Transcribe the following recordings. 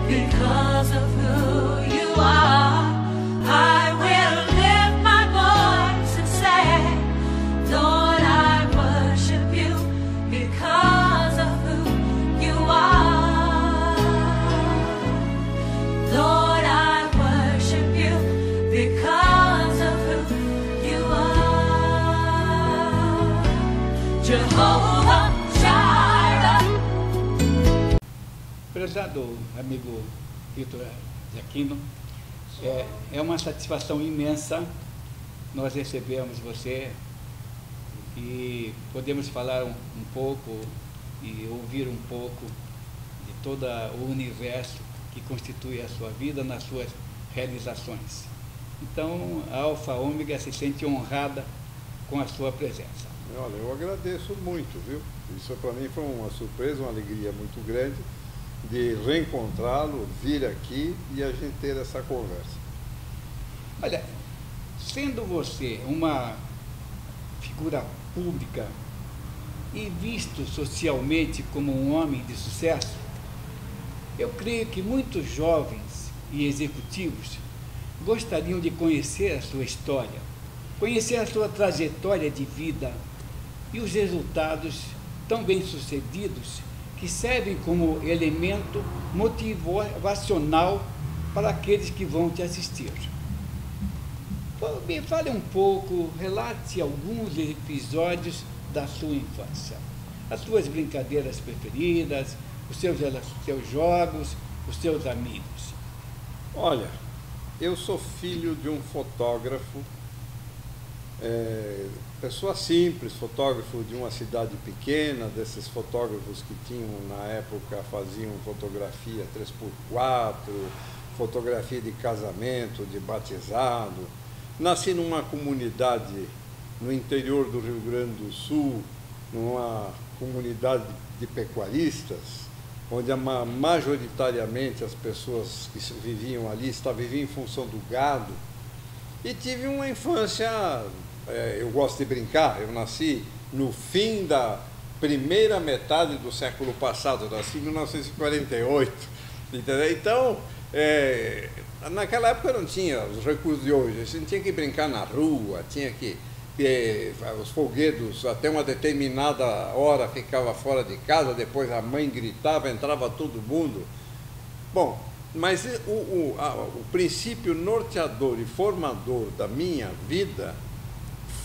because of who you are. I will lift my voice and say, Lord, I worship you because of who you are. Lord, I worship you because of who you are. Jehovah Jireh. Prezado amigo Vitor de Aquino, é uma satisfação imensa nós recebemos você e podemos falar um pouco e ouvir um pouco de todo o universo que constitui a sua vida nas suas realizações. Então, a Alfa Ômega se sente honrada com a sua presença. Olha, eu agradeço muito, viu? Isso para mim foi uma surpresa, uma alegria muito grande de reencontrá-lo, vir aqui e a gente ter essa conversa. Olha, sendo você uma figura pública e visto socialmente como um homem de sucesso, eu creio que muitos jovens e executivos gostariam de conhecer a sua história, conhecer a sua trajetória de vida e os resultados tão bem-sucedidos que servem como elemento motivacional para aqueles que vão te assistir. Me fale um pouco, relate alguns episódios da sua infância, as suas brincadeiras preferidas, os seus jogos, os seus amigos. Olha, eu sou filho de um fotógrafo, pessoa simples, fotógrafo de uma cidade pequena, desses fotógrafos que tinham, na época, faziam fotografia 3x4, fotografia de casamento, de batizado. Nasci numa comunidade no interior do Rio Grande do Sul, numa comunidade de pecuaristas, onde majoritariamente as pessoas que viviam ali viviam em função do gado. E tive uma infância, eu gosto de brincar, eu nasci no fim da primeira metade do século passado, eu nasci em 1948, entendeu? Então, naquela época não tinha os recursos de hoje, a gente tinha que brincar na rua, tinha que os folguedos até uma determinada hora ficava fora de casa, depois a mãe gritava, entrava todo mundo. Bom, mas o princípio norteador e formador da minha vida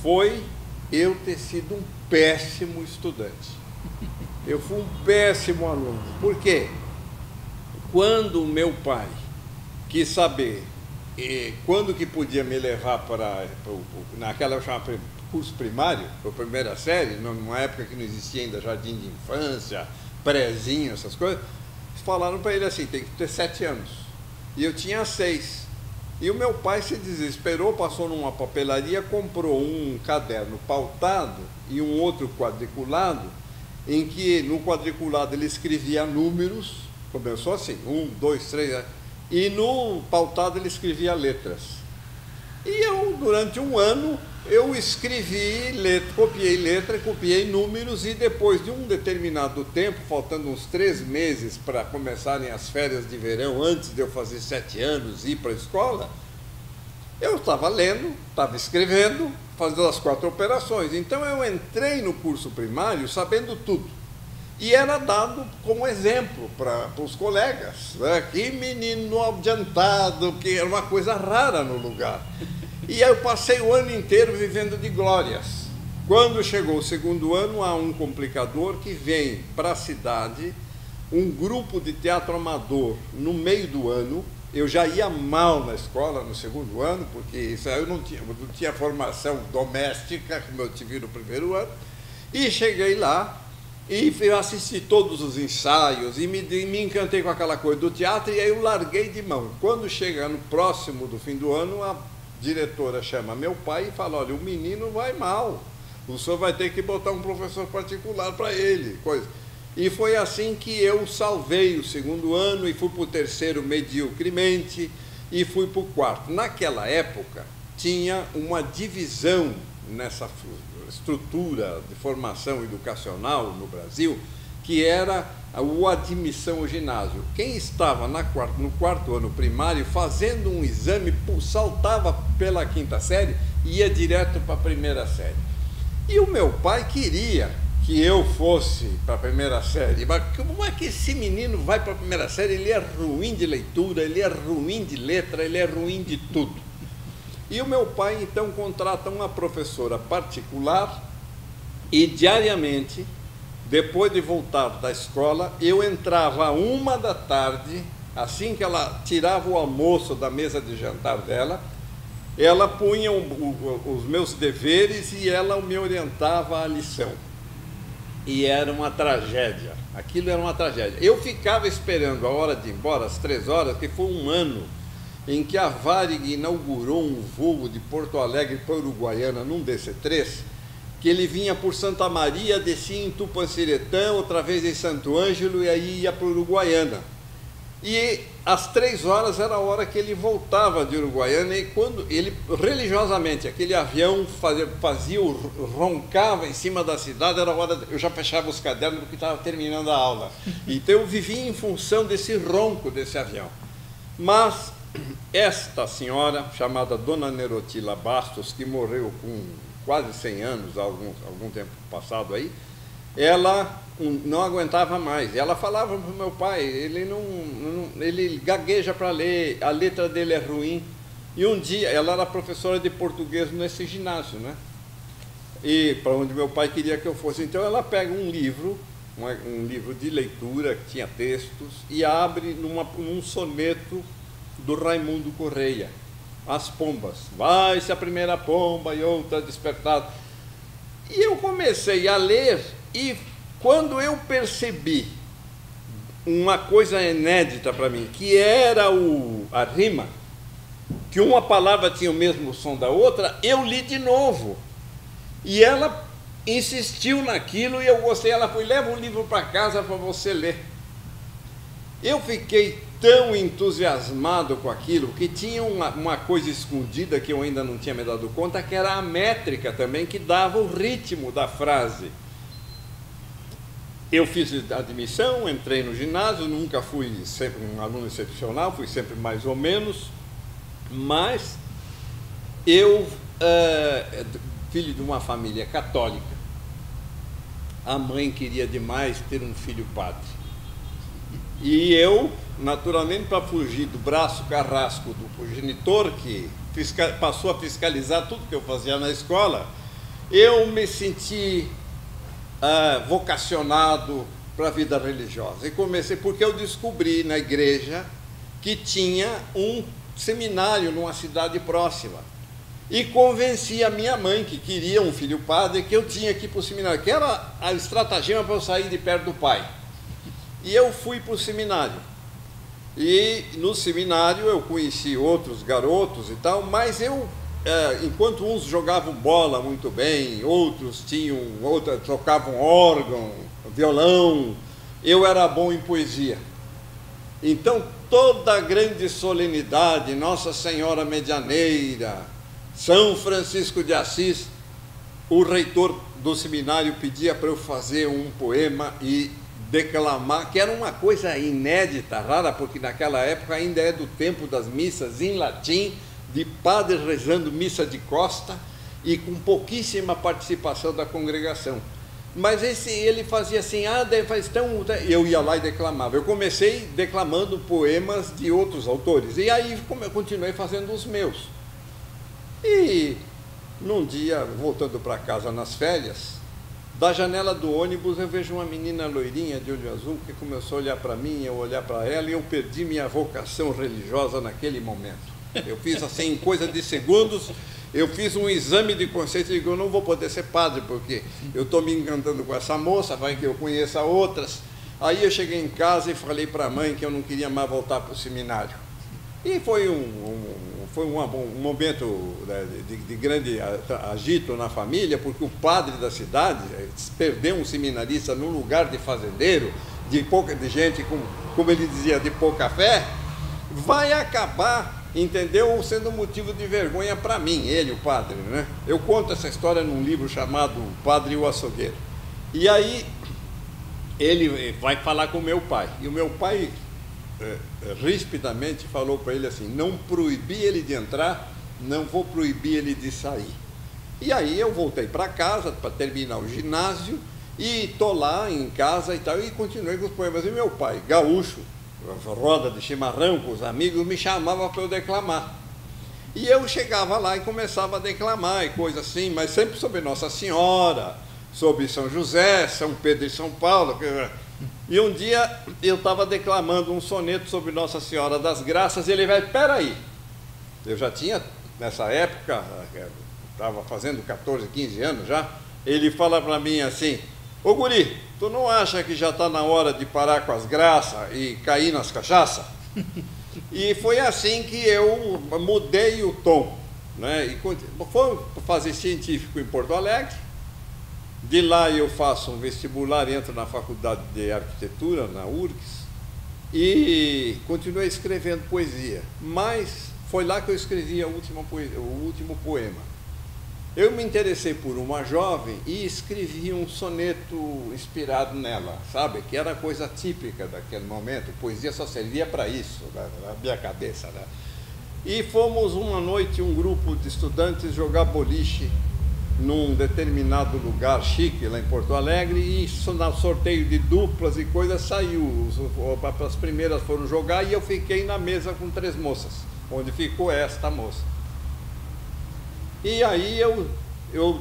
foi eu ter sido um péssimo estudante. Eu fui um péssimo aluno. Por quê? Quando o meu pai quis saber quando que podia me levar naquela eu chamava curso primário, para a primeira série, numa época que não existia ainda jardim de infância, prézinho, essas coisas, falaram para ele assim, tem que ter 7 anos. E eu tinha 6. E o meu pai se desesperou, passou numa papelaria, comprou um caderno pautado e um outro quadriculado, em que no quadriculado ele escrevia números, começou assim, 1, 2, 3, e no pautado ele escrevia letras. E eu, durante um ano, eu escrevi, copiei letra, copiei números, e depois de um determinado tempo, faltando uns 3 meses para começarem as férias de verão, antes de eu fazer 7 anos e ir para a escola, eu estava lendo, estava escrevendo, fazendo as 4 operações. Então eu entrei no curso primário sabendo tudo. E era dado como exemplo para os colegas, né? Que menino adiantado, que era uma coisa rara no lugar. E aí eu passei o ano inteiro vivendo de glórias. Quando chegou o 2º ano, há um complicador que vem para a cidade, um grupo de teatro amador no meio do ano. Eu já ia mal na escola no 2º ano, porque isso aí eu não tinha formação doméstica, como eu tive no 1º ano. E cheguei lá, e eu assisti todos os ensaios, e me encantei com aquela coisa do teatro, e aí eu larguei de mão. Quando chega no próximo do fim do ano, a diretora chama meu pai e fala, olha, o menino vai mal, o senhor vai ter que botar um professor particular para ele, coisa. E foi assim que eu salvei o 2º ano, e fui para o 3º mediocremente, e fui para o 4º. Naquela época, tinha uma divisão nessa estrutura de formação educacional no Brasil, que era a admissão ao ginásio. Quem estava no quarto ano primário fazendo um exame, saltava pela quinta série e ia direto para a primeira série. E o meu pai queria que eu fosse para a primeira série. Mas como é que esse menino vai para a primeira série? Ele é ruim de leitura, ele é ruim de letra, ele é ruim de tudo. E o meu pai, então, contrata uma professora particular e, diariamente, depois de voltar da escola, eu entrava 1h, assim que ela tirava o almoço da mesa de jantar dela, ela punha os meus deveres e ela me orientava a lição. E era uma tragédia, aquilo era uma tragédia. Eu ficava esperando a hora de ir embora, às 3h, que foi um ano em que a Varig inaugurou um voo de Porto Alegre para Uruguaiana, num DC-3, que ele vinha por Santa Maria, descia em Tupanciretã, outra vez em Santo Ângelo, e aí ia para Uruguaiana. E às 3h era a hora que ele voltava de Uruguaiana, e quando ele, religiosamente, aquele avião roncava em cima da cidade, era a hora, eu já fechava os cadernos porque estava terminando a aula. Então eu vivia em função desse ronco desse avião. Mas esta senhora, chamada Dona Nerotila Bastos, que morreu com quase 100 anos, algum tempo passado aí, ela não aguentava mais. Ela falava para o meu pai, ele gagueja para ler, a letra dele é ruim. E um dia, ela era professora de português nesse ginásio, né? E para onde meu pai queria que eu fosse. Então ela pega um livro de leitura, que tinha textos, e abre num soneto do Raimundo Correia, As Pombas. Vai-se a primeira pomba e outra despertada. E eu comecei a ler, e quando eu percebi uma coisa inédita para mim, que era a rima, que uma palavra tinha o mesmo som da outra, eu li de novo. E ela insistiu naquilo, e eu gostei. Ela foi, leva um livro para casa para você ler. Eu fiquei tão entusiasmado com aquilo, que tinha uma coisa escondida que eu ainda não tinha me dado conta, que era a métrica também, que dava o ritmo da frase. Eu fiz admissão, entrei no ginásio, nunca fui sempre um aluno excepcional, fui sempre mais ou menos, mas eu, filho de uma família católica, a mãe queria demais ter um filho padre. E eu, naturalmente, para fugir do braço carrasco do progenitor, que passou a fiscalizar tudo que eu fazia na escola, eu me senti vocacionado para a vida religiosa. E comecei, porque eu descobri na igreja que tinha um seminário numa cidade próxima. E convenci a minha mãe, que queria um filho padre, que eu tinha que ir para o seminário, que era a estratagema para eu sair de perto do pai. E eu fui para o seminário. E no seminário eu conheci outros garotos e tal, mas eu, enquanto uns jogavam bola muito bem, outros tocavam órgão, violão, eu era bom em poesia. Então, toda a grande solenidade, Nossa Senhora Medianeira, São Francisco de Assis, o reitor do seminário pedia para eu fazer um poema e declamar, que era uma coisa inédita, rara, porque naquela época ainda é do tempo das missas em latim, de padres rezando missa de costa e com pouquíssima participação da congregação. Mas ele fazia assim, então eu ia lá e declamava. Eu comecei declamando poemas de outros autores, e aí eu continuei fazendo os meus. E num dia, voltando para casa nas férias, da janela do ônibus eu vejo uma menina loirinha de olho azul que começou a olhar para mim, eu olhar para ela, e eu perdi minha vocação religiosa naquele momento. Eu fiz assim, em coisa de segundos, eu fiz um exame de consciência e digo, eu não vou poder ser padre, porque eu estou me encantando com essa moça, vai que eu conheça outras. Aí eu cheguei em casa e falei para a mãe que eu não queria mais voltar para o seminário. E foi um momento de grande agito na família, porque o padre da cidade perdeu um seminarista num lugar de fazendeiro, de gente, como ele dizia, de pouca fé, vai acabar, entendeu, sendo motivo de vergonha para mim, ele, o padre, né? Eu conto essa história num livro chamado Padre e o Açougueiro. E aí, ele vai falar com o meu pai. E o meu pai, rispidamente, falou para ele assim, não proibi ele de entrar, não vou proibir ele de sair. E aí eu voltei para casa para terminar o ginásio e estou lá em casa e tal, e continuei com os poemas. E meu pai, gaúcho, roda de chimarrão com os amigos, me chamava para eu declamar. E eu chegava lá e começava a declamar e coisa assim, mas sempre sobre Nossa Senhora, sobre São José, São Pedro e São Paulo. E um dia eu estava declamando um soneto sobre Nossa Senhora das Graças e ele vai, peraí, eu já tinha, nessa época, estava fazendo 14, 15 anos já, ele fala para mim assim, ô guri, tu não acha que já está na hora de parar com as graças e cair nas cachaças? E foi assim que eu mudei o tom, né? E fui fazer científico em Porto Alegre, de lá eu faço um vestibular, entro na Faculdade de Arquitetura, na URGS, e continuei escrevendo poesia, mas foi lá que eu escrevi o último poema. Eu me interessei por uma jovem e escrevi um soneto inspirado nela, sabe? Que era coisa típica daquele momento, poesia só servia para isso, na minha cabeça, né? E fomos uma noite, um grupo de estudantes, jogar boliche num determinado lugar chique lá em Porto Alegre e no sorteio de duplas e coisas saiu. As primeiras foram jogar e eu fiquei na mesa com 3 moças, onde ficou esta moça. E aí eu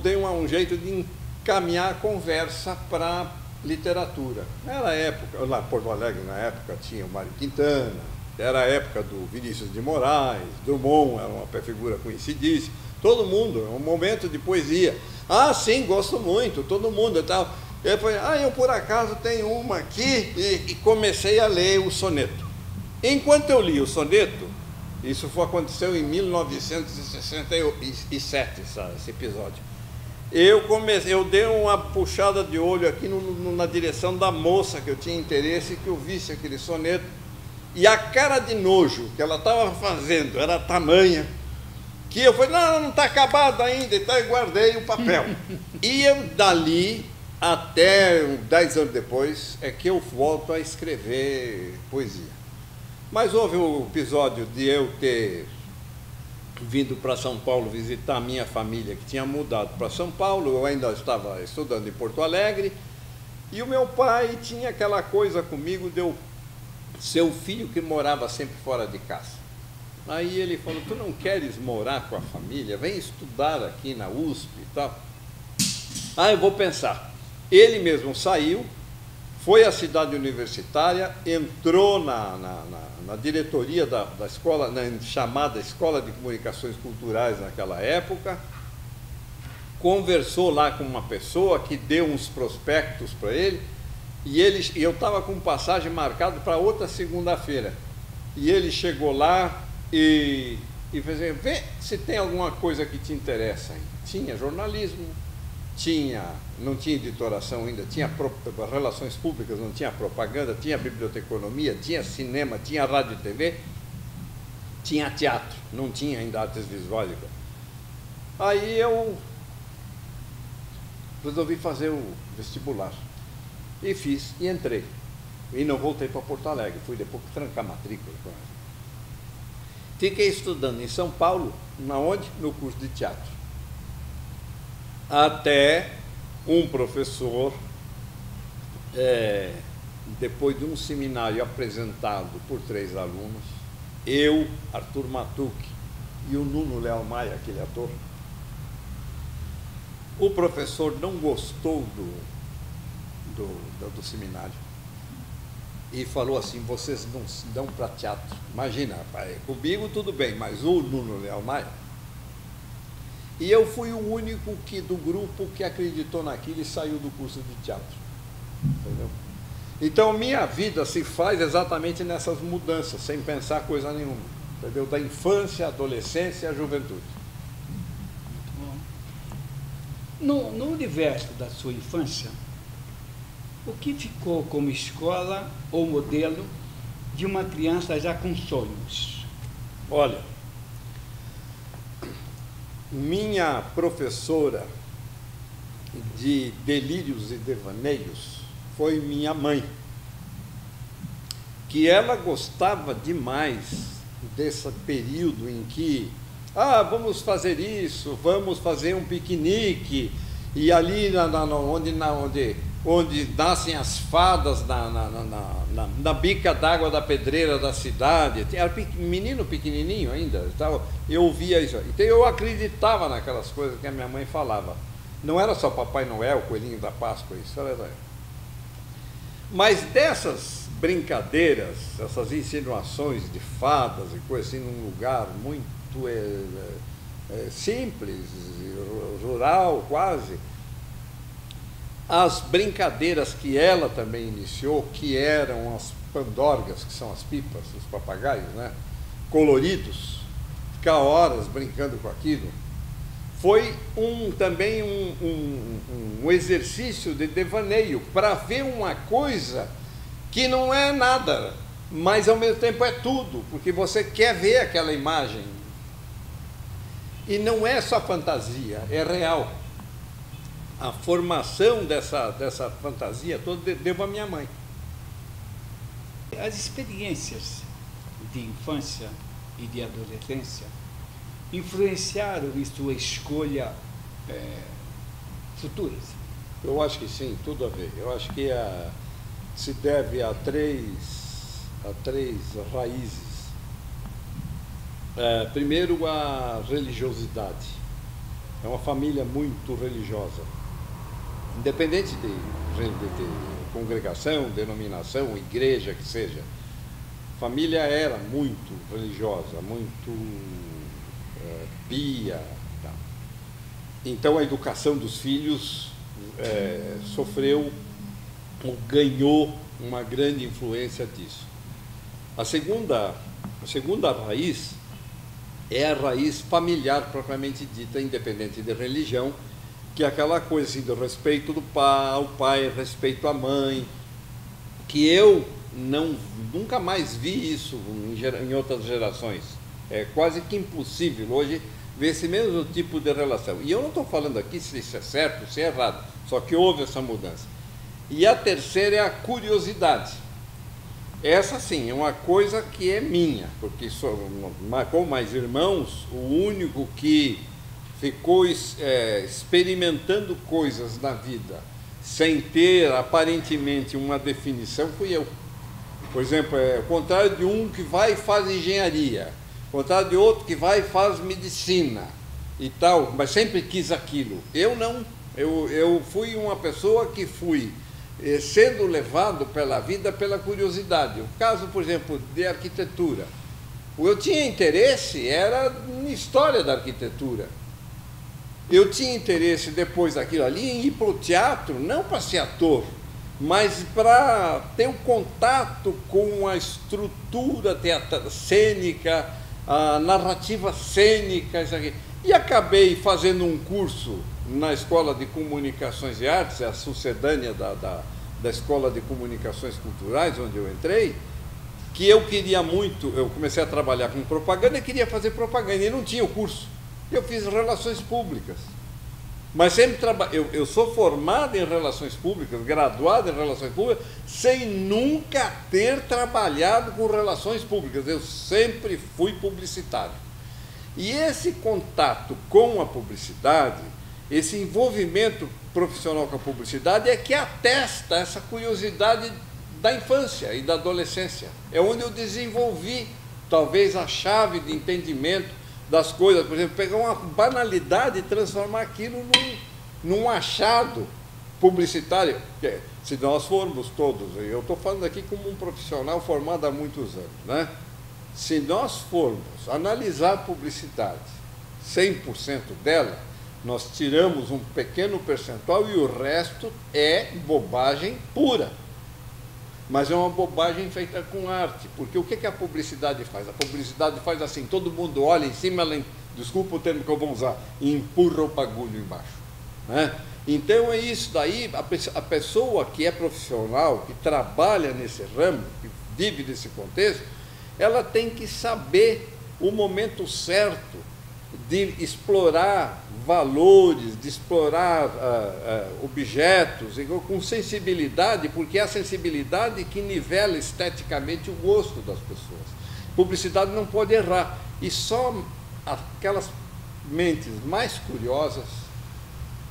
dei um jeito de encaminhar a conversa para literatura. Era a época, lá em Porto Alegre na época tinha o Mário Quintana, era a época do Vinícius de Moraes, Drummond era uma figura conhecidíssima, todo mundo, um momento de poesia. Ah, sim, gosto muito, todo mundo e tal. Eu falei, eu por acaso tenho uma aqui, e comecei a ler o soneto. Enquanto eu li o soneto, isso aconteceu em 1967, esse episódio. Eu dei uma puxada de olho aqui na direção da moça que eu tinha interesse, que eu visse aquele soneto, e a cara de nojo que ela estava fazendo era tamanha, que eu falei, não está acabado ainda, então eu guardei o papel. E eu, dali, até 10 anos depois, é que eu volto a escrever poesia. Mas houve o episódio de eu ter vindo para São Paulo visitar a minha família, que tinha mudado para São Paulo, eu ainda estava estudando em Porto Alegre, e o meu pai tinha aquela coisa comigo de eu ser o filho que morava sempre fora de casa. Aí ele falou, tu não queres morar com a família? Vem estudar aqui na USP e tal. Eu vou pensar. Ele mesmo saiu, foi à cidade universitária, entrou na diretoria da escola, chamada Escola de Comunicações Culturais naquela época, conversou lá com uma pessoa que deu uns prospectos para ele, e eu estava com passagem marcado para outra segunda-feira. E ele chegou lá e fez assim, vê se tem alguma coisa que te interessa aí. Tinha jornalismo, não tinha editoração ainda, tinha relações públicas, não tinha propaganda, tinha biblioteconomia, tinha cinema, tinha rádio e TV, tinha teatro, não tinha ainda artes visuais. Aí eu resolvi fazer o vestibular, e fiz, e entrei. E não voltei para Porto Alegre, fui depois trancar a matrícula. Fiquei estudando em São Paulo, onde? No curso de teatro. Até um professor, depois de um seminário apresentado por 3 alunos, eu, Arthur Matuc e o Nuno Leal Maia, aquele ator, o professor não gostou do seminário e falou assim, vocês não se dão para teatro. Imagina, comigo tudo bem, mas o Nuno Leal Maia. E eu fui o único do grupo que acreditou naquilo e saiu do curso de teatro. Entendeu? Então, minha vida se faz exatamente nessas mudanças, sem pensar coisa nenhuma. Entendeu? Da infância, adolescência à juventude. No universo da sua infância, o que ficou como escola ou modelo de uma criança já com sonhos? Olha, minha professora de delírios e devaneios foi minha mãe, que ela gostava demais desse período em que, vamos fazer isso, vamos fazer um piquenique, e ali onde nascem as fadas na bica d'água da pedreira da cidade. Era menino pequenininho ainda, eu ouvia isso. Então eu acreditava naquelas coisas que a minha mãe falava. Não era só Papai Noel, Coelhinho da Páscoa, isso era. Mas dessas brincadeiras, essas insinuações de fadas e coisas assim, num lugar muito simples, rural quase, as brincadeiras que ela também iniciou, que eram as pandorgas, que são as pipas, os papagaios, né, coloridos, ficar horas brincando com aquilo, foi também um exercício de devaneio para ver uma coisa que não é nada, mas ao mesmo tempo é tudo, porque você quer ver aquela imagem. E não é só fantasia, é real. A formação dessa fantasia toda devo à minha mãe. As experiências de infância e de adolescência influenciaram em sua escolha futuras? Eu acho que sim, tudo a ver. Eu acho que se deve a três raízes. Primeiro, a religiosidade. É uma família muito religiosa. Independente de congregação, denominação, igreja, que seja. A família era muito religiosa, muito pia. Tá. Então a educação dos filhos sofreu ou ganhou uma grande influência disso. A segunda raiz é a raiz familiar propriamente dita, independente de religião, que é aquela coisa assim, do respeito do pai, ao pai, respeito à mãe, que eu nunca mais vi isso em outras gerações. É quase que impossível hoje ver esse mesmo tipo de relação. E eu não estou falando aqui se isso é certo, se é errado, só que houve essa mudança. E a terceira é a curiosidade. Essa, sim, é uma coisa que é minha, porque com mais irmãos, o único que ficou experimentando coisas na vida sem ter, aparentemente, uma definição, fui eu. Por exemplo, ao contrário de um que vai e faz engenharia, ao contrário de outro que vai e faz medicina e tal, mas sempre quis aquilo. Eu não. Eu fui uma pessoa que fui sendo levado pela vida pela curiosidade. O caso, por exemplo, de arquitetura. O que eu tinha interesse era em história da arquitetura. Eu tinha interesse, depois daquilo ali, em ir para o teatro, não para ser ator, mas para ter um contato com a estrutura cênica, a narrativa cênica, isso aqui. E acabei fazendo um curso na Escola de Comunicações e Artes, a sucedânea da Escola de Comunicações Culturais, onde eu entrei, que eu queria muito, eu comecei a trabalhar com propaganda e queria fazer propaganda, e não tinha o curso. Eu fiz relações públicas. Mas sempre eu sou formado em relações públicas, graduado em relações públicas, sem nunca ter trabalhado com relações públicas. Eu sempre fui publicitário. E esse contato com a publicidade, esse envolvimento profissional com a publicidade é que atesta essa curiosidade da infância e da adolescência. É onde eu desenvolvi, talvez, a chave de entendimento das coisas. Por exemplo, pegar uma banalidade e transformar aquilo num achado publicitário. Se nós formos todos, eu estou falando aqui como um profissional formado há muitos anos, né? Se nós formos analisar a publicidade, 100% dela, nós tiramos um pequeno percentual e o resto é bobagem pura. Mas é uma bobagem feita com arte, porque o que a publicidade faz? A publicidade faz assim, todo mundo olha em cima, ela, desculpa o termo que eu vou usar, e empurra o bagulho embaixo, né? Então é isso daí, a pessoa que é profissional, que trabalha nesse ramo, que vive nesse contexto, ela tem que saber o momento certo de explorar valores, de explorar objetos com sensibilidade, porque é a sensibilidade que nivela esteticamente o gosto das pessoas. Publicidade não pode errar, e só aquelas mentes mais curiosas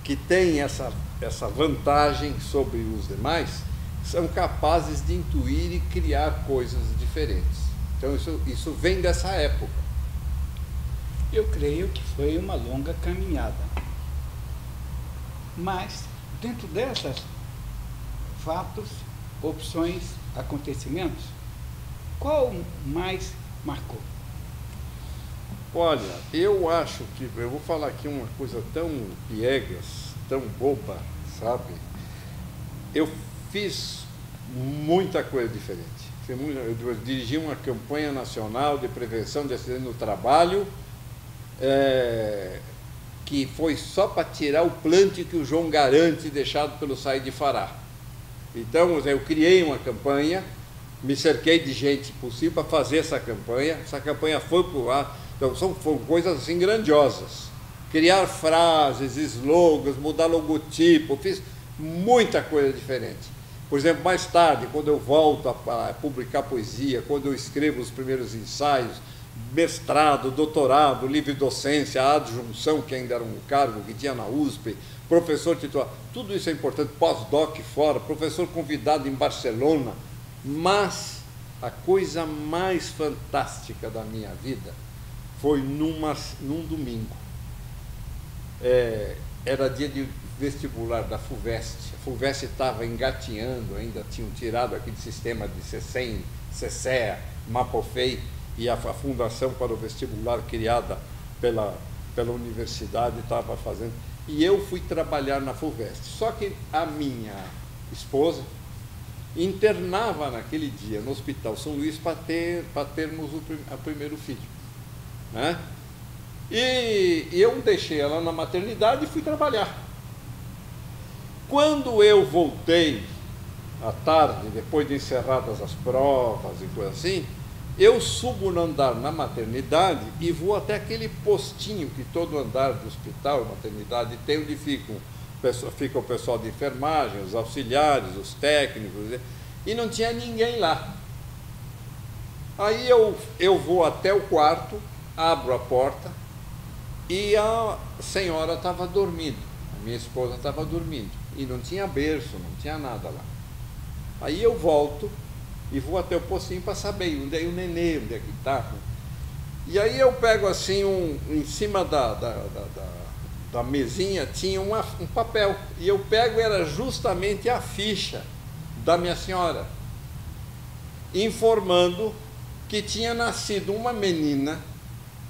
que têm essa vantagem sobre os demais são capazes de intuir e criar coisas diferentes. Então isso vem dessa época. Eu creio que foi uma longa caminhada. Mas, dentro dessas fatos, opções, acontecimentos, qual mais marcou? Olha, eu acho que, eu vou falar aqui uma coisa tão piegas, tão boba, sabe? Eu fiz muita coisa diferente. Eu dirigi uma campanha nacional de prevenção de acidentes no trabalho, que foi só para tirar o plante que o João Garante deixado pelo Said de Fará. Então, eu criei uma campanha, me cerquei de gente possível para fazer essa campanha foi para o ar. Então, foram coisas assim grandiosas. Criar frases, slogans, mudar logotipo, fiz muita coisa diferente. Por exemplo, mais tarde, quando eu volto a publicar poesia, quando eu escrevo os primeiros ensaios, mestrado, doutorado, livre docência, adjunção, que ainda era um cargo que tinha na USP, professor titular, tudo isso é importante, pós-doc fora, professor convidado em Barcelona, mas a coisa mais fantástica da minha vida foi num domingo. Era dia de vestibular da FUVEST. A FUVEST estava engatinhando, ainda tinham tirado aquele sistema de CECEM, CECEA, Mapofei, e a fundação para o vestibular criada pela universidade estava fazendo. E eu fui trabalhar na FUVEST. Só que a minha esposa internava naquele dia no Hospital São Luís para termos o primeiro filho, né? E eu deixei ela na maternidade e fui trabalhar. Quando eu voltei à tarde, depois de encerradas as provas e coisa assim, eu subo no andar na maternidade e vou até aquele postinho que todo andar do hospital, maternidade, tem, onde fica o pessoal de enfermagem, os auxiliares, os técnicos, e não tinha ninguém lá. Aí eu vou até o quarto, abro a porta e a senhora estava dormindo, a minha esposa estava dormindo, e não tinha berço, não tinha nada lá. Aí eu volto e vou até o postinho para saber onde é o nenê, onde é que está. E aí eu pego assim, em cima da mesinha tinha um papel, e eu pego, era justamente a ficha da minha senhora, informando que tinha nascido uma menina,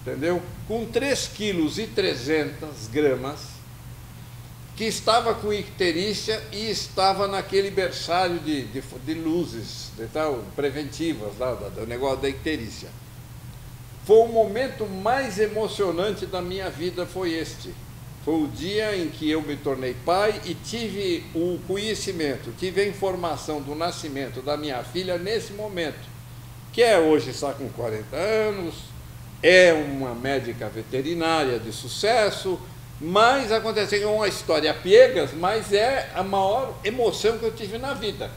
entendeu? Com 3,3 kg, que estava com icterícia e estava naquele berçário de luzes preventivas lá, do negócio da icterícia. Foi o momento mais emocionante da minha vida, foi este. Foi o dia em que eu me tornei pai e tive o conhecimento, tive a informação do nascimento da minha filha nesse momento, que hoje está com 40 anos, é uma médica veterinária de sucesso, mas aconteceu uma história piegas, mas é a maior emoção que eu tive na vida.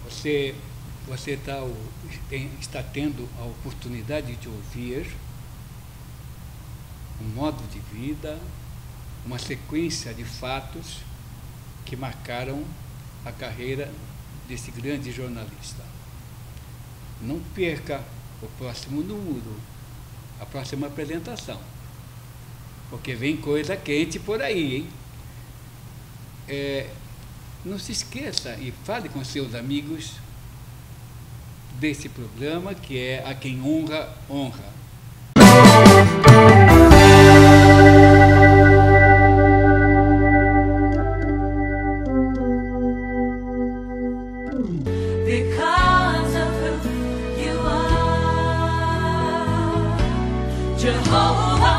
Você está tendo a oportunidade de ouvir um modo de vida, uma sequência de fatos que marcaram a carreira desse grande jornalista. Não perca o próximo número, a próxima apresentação, porque vem coisa quente por aí, hein? Não se esqueça e fale com seus amigos desse programa, que é A Quem Honra, Honra. Because of who you are, Jehovah.